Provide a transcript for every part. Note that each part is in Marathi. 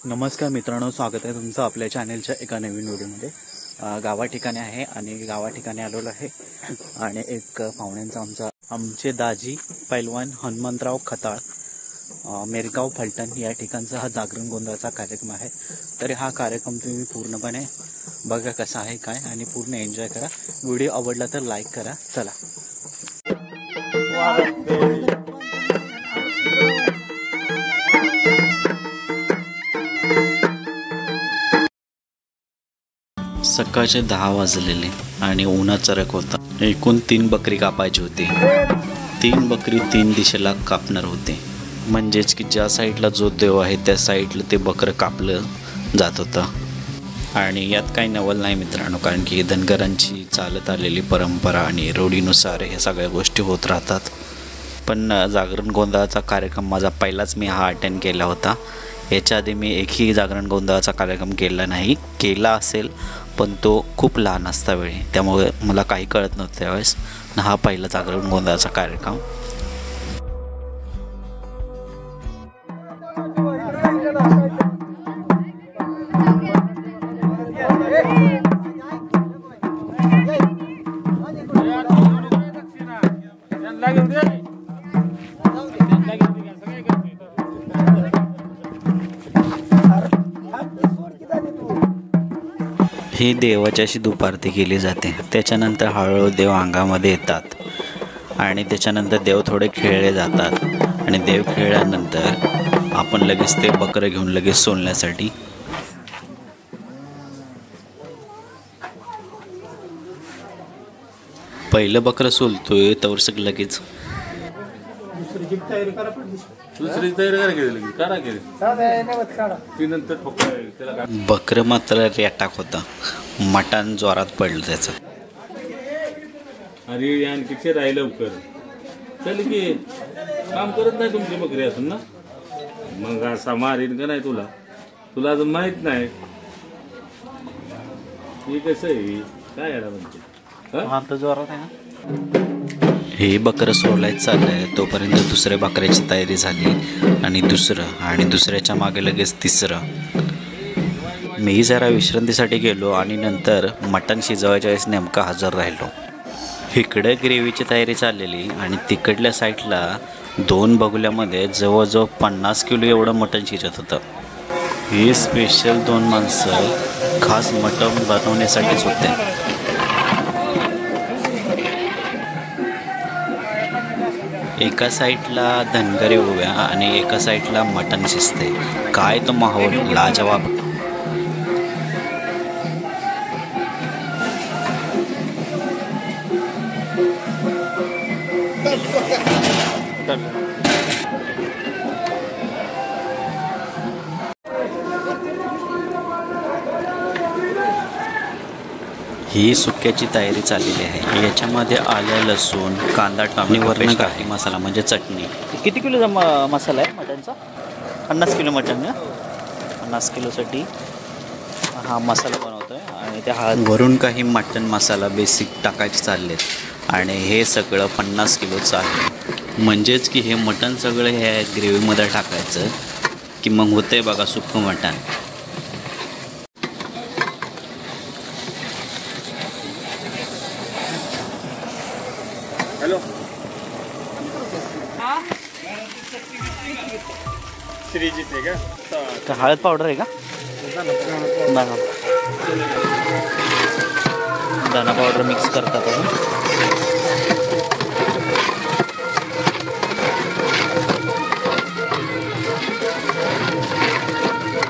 नमस्कार मित्रांनो, स्वागत आहे तुमचं आपल्या चॅनलच्या एका नवीन व्हिडिओमध्ये। गावा ठिकाणी आहे आणि गावा ठिकाणी आलेलो आहे आणि एक पाहुण्यांचा आमचे दाजी पैलवान हनुमंतराव खताळ मेरगाव फलटण या ठिकाणचा हा जागरण गोंधळाचा कार्यक्रम आहे। तर हा कार्यक्रम तुम्ही पूर्णपणे बघा कसा आहे काय आणि पूर्ण एन्जॉय करा। व्हिडिओ आवडला तर लाईक करा। चला सकाळचे 10 वाजलेले आणि उन्हाचा रख होता। एकूण 3 बकरी कापायची होती। 3 बकरी 3 दिशेला कापणार होते, म्हणजेच की ज्या साईडला जो देव आहे त्या साईडला ते बकरं कापलं जात होतं। आणि यात काही नवल नाही मित्रांनो, कारण की धनगरांची चालत आलेली परंपरा आणि रूढीनुसार ह्या सगळ्या गोष्टी होत राहतात। पण जागरण गोंधळाचा कार्यक्रम माझा पहिलाच मी हा अटेंड केला होता। याच्या आधी मी एकही जागरण गोंधळाचा कार्यक्रम केला नाही, केला असेल पण तो खूप लहान असता वेळी, त्यामुळे मला काही कळत नव्हतं त्यावेळेस। हा पहिला जागरण गोंधळाचा कार्यक्रम। ही देवाची अशी दुपारती केली जाते। त्याच्यानंतर हळूहळू देव अंगामध्ये येतात आणि त्याच्यानंतर देव थोडे खेळले जातात आणि देव खेळल्यानंतर आपण लगेच ते बकरं घेऊन लगेच सोलण्यासाठी पहिलं बकरं सोलतोय तर सगळं लगेच बकरं मात्र रेटाक होता, मटण जोरात पडलं त्याचं। अरे आणखी राहिलं लवकर चल की, काम करत नाही तुमची बकरी असून ना, मग असा मारीन का नाही तुला अजून माहित नाही हे कसं आहे काय याला म्हणते जोरात आहे ना। हे बकरं सोडायचं चाललंय तोपर्यंत दुसऱ्या बकऱ्याची तयारी झाली आणि दुसऱ्याच्या मागे लगेच तिसरं। मी जरा विश्रांतीसाठी गेलो आणि नंतर मटण शिजवायच्या वेळेस नेमका हजर राहिलो। इकडे ग्रेव्हीची तयारी चाललेली आणि तिकडल्या साईडला 2 बगुल्यामध्ये जवळजवळ 50 किलो एवढं मटण शिजत होतं। हे स्पेशल 2 माणसं खास मटण बनवण्यासाठीच होते। एका साईडला धनगरी उभ्या आणि एका साईडला मटण शिजते। काय तो माहोल लाजवाब। ही सुक्याची तयारी चाललेली आहे। याच्यामध्ये आलं, लसूण, कांदा, टोमॅटो, वरण काही मसाला म्हणजे चटणी। किती किलोचा मसाला आहे मटणचा? 50 किलो मटण आहे। 50 किलोसाठी हा मसाला बनवतोय आणि त्या वरून काही मटण मसाला बेसिक टाकायचे चाललेत आणि हे सगळं 50 किलोचं आहे। म्हणजेच की हे मटण सगळं ह्या ग्रेव्हीमध्ये टाकायचं की मग होतंय बघा सुक्कं मटण। हॅलो का हळद पावडर आहे का? दाणा पावडर मिक्स करतात अजून।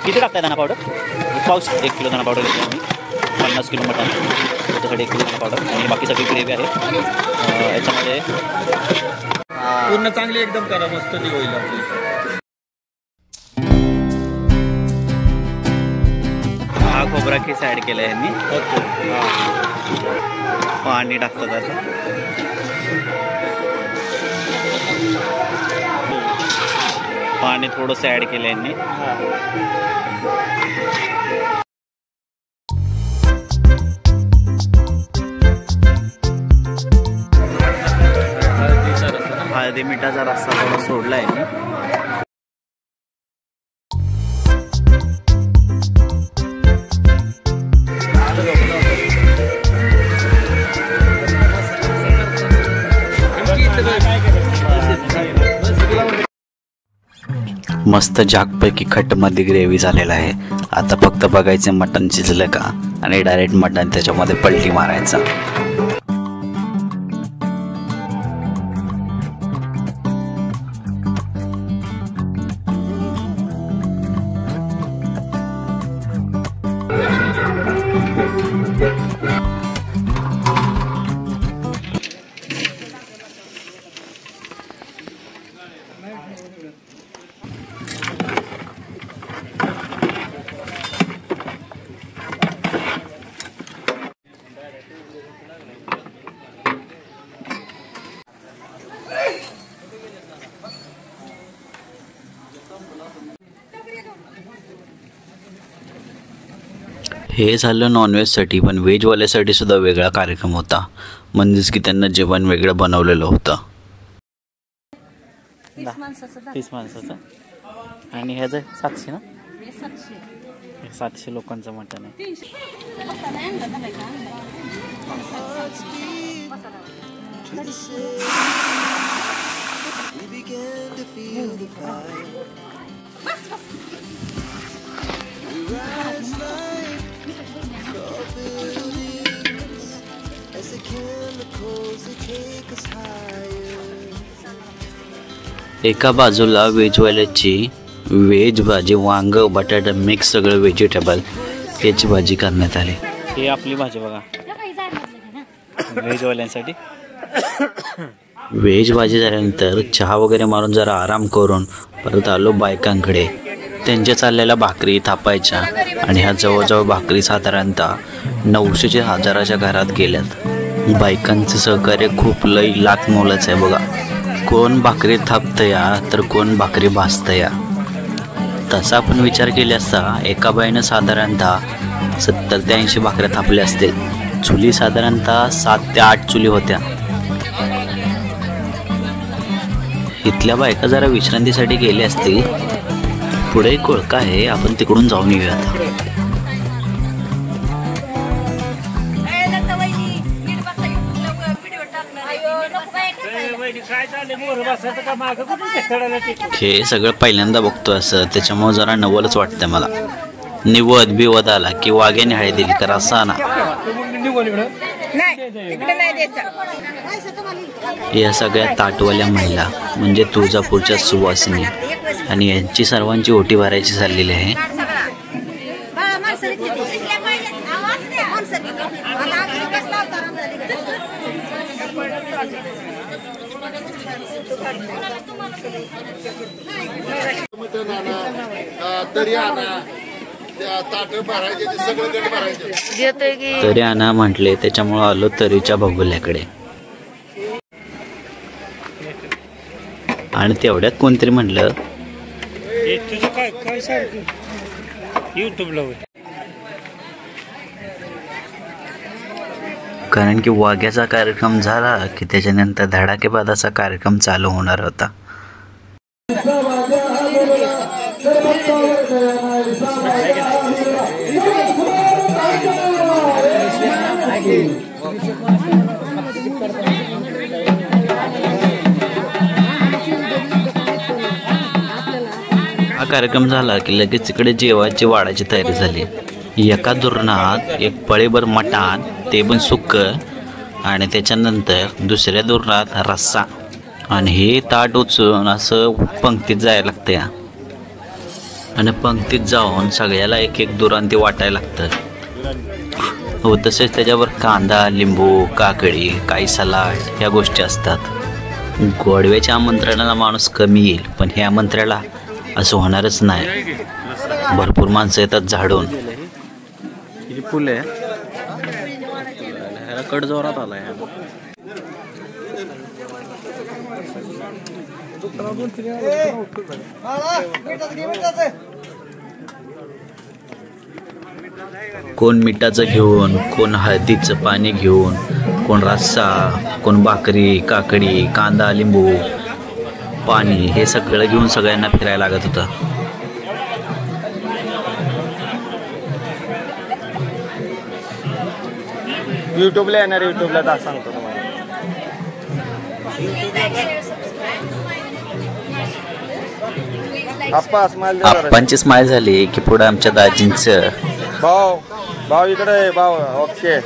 किती टाकताय दाणा पावडर? पाऊस 1 किलो दाणा पावडर घेतो आम्ही। 50 किलो मटण त्याच्यासाठी 1 किलो दाणा पावडर आणि बाकी सगळी ग्रेव्ही आहे याच्यामध्ये। पूर्ण चांगली एकदम करा, मस्त ती होईल आपली। हा खोबरा किस ॲड केला आहे यांनी। पाणी टाकतात आता। पाणी थोडंसं ॲड केलं यांनी। हळदी मिठाचा रस्सा थोडा सोडला आहे मी. मस्त जागपैकी खट्टमध्ये ग्रेव्ही झालेला आहे. आता फक्त बघायचं मटण शिजलं का आणि डायरेक्ट मटण त्याच्यामध्ये पलटी मारायचा. हे झालं नॉनव्हेजसाठी, पण व्हेजवाल्यासाठी सुद्धा वेगळा कार्यक्रम होता. म्हणजेच की त्यांना जेवण वेगळं बनवलेलं होतं. 30 माणसाचं आणि ह्याचं 700 ना. 700 लोकांचं मटण आहे. एका बाजूला व्हेजवाल्याची व्हेज भाजी, वांग बटाटा मिक्स सगळं व्हेजिटेबल याची भाजी करण्यात आली. ही आपली भाजी बघा व्हेजवाल्यांसाठी. व्हेज भाजी झाल्यानंतर चहा वगैरे मारून जरा आराम करून परत आलो बायकांकडे. त्यांच्या चाललेल्या भाकरी थापायच्या आणि ह्या जवळजवळ भाकरी साधारणतः 900 ते 1000च्या घरात गेल्यात. बायकांचं सहकार्य खूप लई लाख मोलाचं आहे बघा. कोण भाकरी थापतया तर कोण भाकरी भाजतया. तसा आपण विचार केला असता एका बाईनं साधारणतः 70 ते 80 भाकऱ्या थापल्या असतील. चुली साधारणतः 7 ते 8 चुली होत्या. इथल्या बायका जरा विश्रांतीसाठी गेले असतील. पुढे कोळका आहे, आपण तिकडून जाऊन येऊयात. हे सगळं पहिल्यांदा बघतो असं, त्याच्यामुळे जरा नवलच वाटतंय मला. निवद बिवद आला की वाघ्याने हळी दिली का रस्सा ना. या सगळ्या ताटवाल्या महिला म्हणजे तुळजापूरच्या सुवासिनी आणि यांची सर्वांची ओटी भरायची चाललेली आहे. तरी आणा म्हटले, त्याच्यामुळे आलो तरीच्या भगोल्याकडे. आणि तेवढ्यात कोणतरी म्हणलं तुझं काय सारखं युट्यूबला. कारण की वाघ्याचा कार्यक्रम झाला की त्याच्यानंतर धडाकेबादाचा कार्यक्रम चालू होणार होता. हा कार्यक्रम झाला की लगेच इकडे जेवायची वाढायची तयारी झाली. एका धुरणात एक पळीभर मटाण, ते पण सुक्क, आणि त्याच्यानंतर दुसऱ्या धुरणात रस्सा. आणि हे ताट उचलून असं पंक्तीत जायला लागतं या. आणि पंक्तीत जाऊन सगळ्याला एक एक दुरान ते वाटायला लागतं. हो, तसेच त्याच्यावर कांदा, लिंबू, काकडी, काही सलाड ह्या गोष्टी असतात. गोडव्याच्या आमंत्रणाला माणूस कमी येईल, पण ह्या आमंत्रणाला असं होणारच नाही. भरपूर माणसं येतात झाडून. फुल आहे ह्याला कड जोरात आलाय. कोण मिठाचं घेऊन, कोण हळदीचं पाणी घेऊन, कोण रस्सा, कोण भाकरी, काकडी, कांदा, लिंबू पाणी हे सगळं घेऊन सगळ्यांना फिरायला लागत होतं. युट्यूबला येणार, युट्यूबला दा सांगतो तुम्हाला. आप्पा स्माइल दे. आप्पांची स्माईल झाली की पुढे आमच्या दाजींचं भाऊ भाऊ इकडे आहे भाऊ. ओके.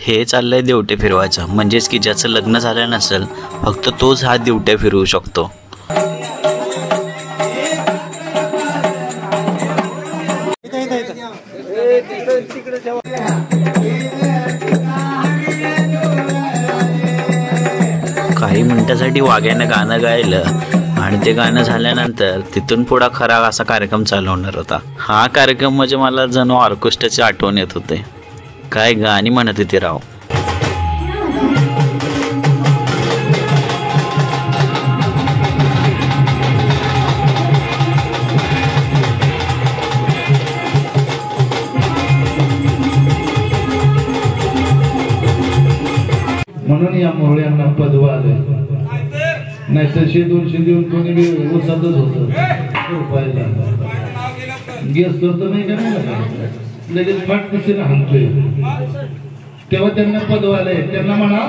हे चाललंय दिवटे फिरवायचं. म्हणजेच की ज्याचं लग्न झालं नसेल फक्त तोच हा दिवट्या फिरवू शकतो. काही मिनिटासाठी वाघ्यानं गाणं गायलं आणि ते गाणं झाल्यानंतर तिथून पुढा खरा असा कार्यक्रम चालू होणार होता. हा कार्यक्रम म्हणजे मला जणू ऑर्केस्ट्राची आठवण येत होते. काय गाणी म्हणत होती राव. म्हणून या मोहळ्यांना पदव आले. नाहीतर 100-200 देऊन कोणी बी उचलतच होतं. गॅस करतो नाही का, नाही लगेच फाटकुशीला हाणतोय. तेव्हा त्यांना पदव आले. त्यांना म्हणा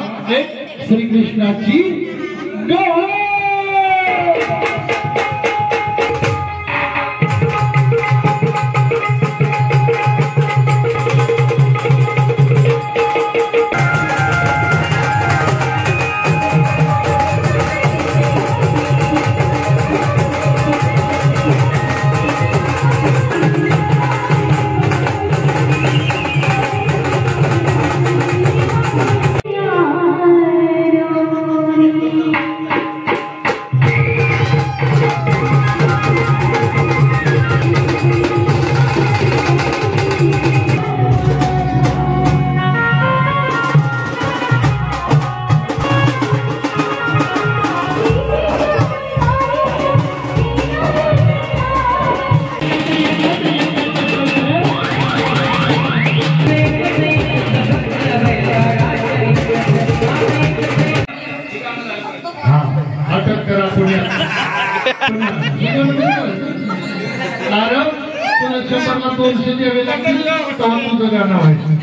श्रीकृष्णाची गौर. शंभरला 200 द्यावे लागतील. तेव्हा तुझं गाणं व्हायचं.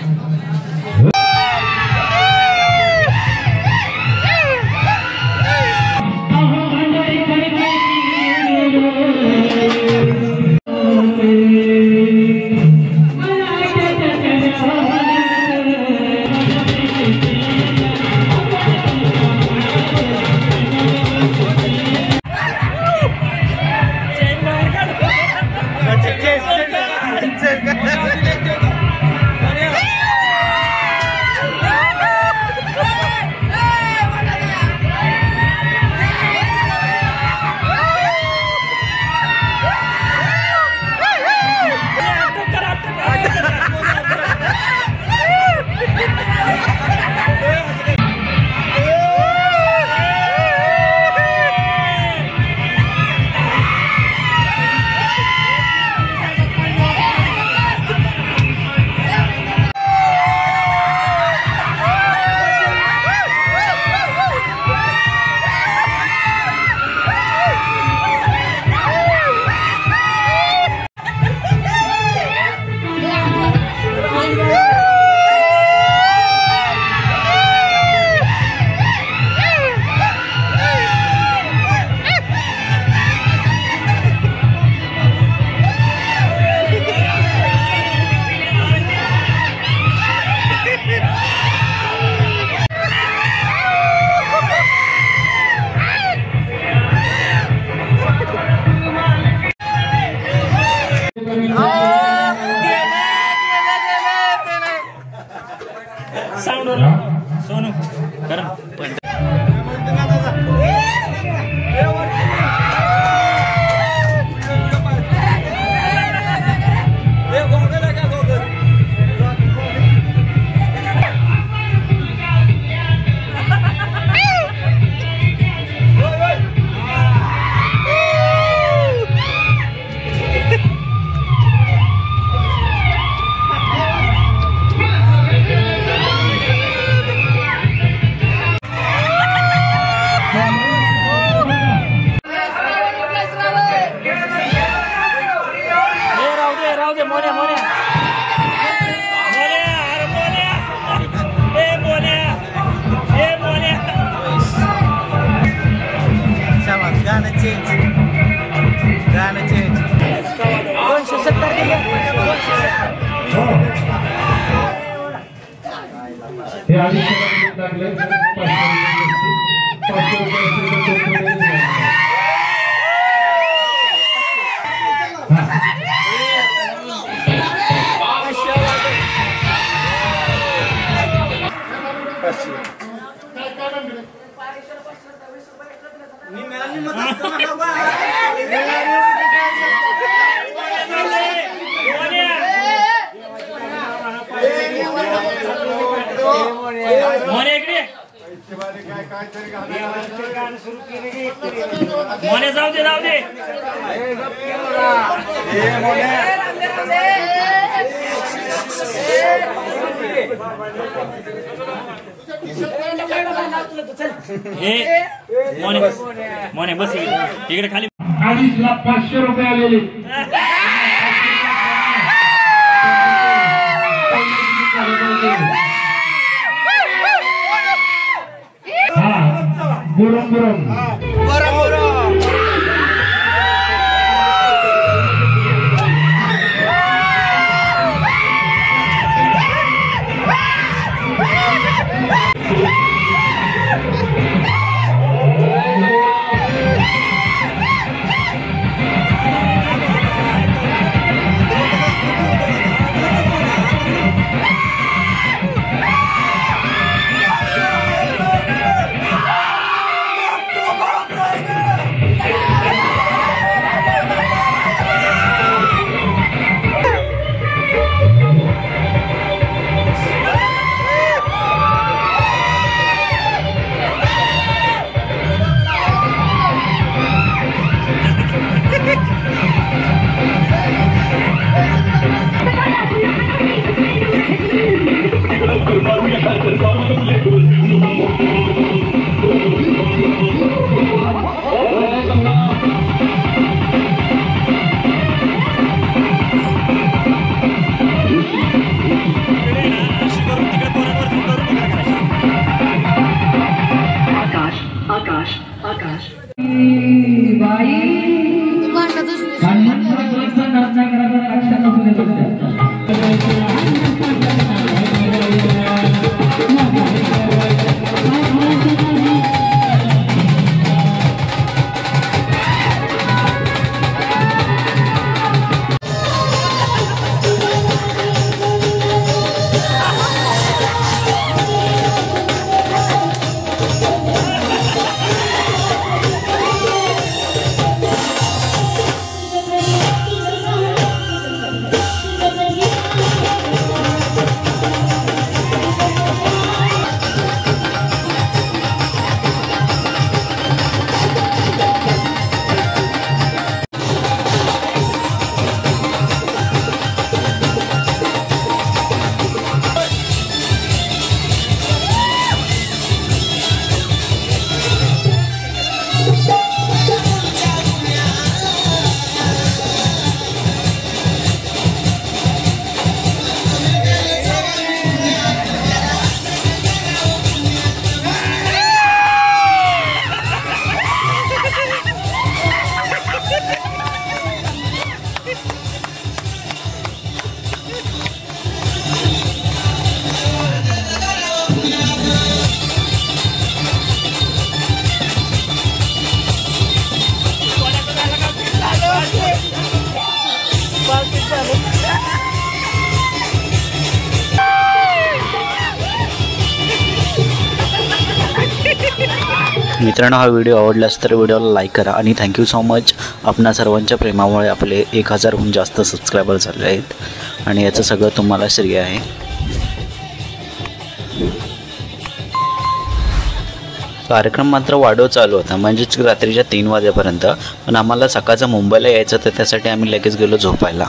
सोनू करण जाऊ दे मोन्या मोन्या मोन्या अरे मोन्या ए मोन्या ए मोन्या शाबास गाणं चेंज 270 दिले हे आधी लागले 500 मोने जाऊ दे जाऊ दे मोने मोने बस इकडे खाली 500 रुपये आलेले बुरम बुरम मित्रांनो, हा व्हिडिओ आवडल्यास तर व्हिडिओला लाईक करा आणि थँक्यू सो मच. आपणा सर्वांच्या प्रेमामुळे आपले 1000हून जास्त सबस्क्रायबर झाले आहेत आणि याचं सगळं तुम्हाला श्रेय आहे. कार्यक्रम मात्र वाढव चालू होता, म्हणजेच रात्रीच्या 3 वाजेपर्यंत. पण आम्हाला सकाळचं मुंबईला यायचं तर त्यासाठी आम्ही लगेच गेलो झोपायला.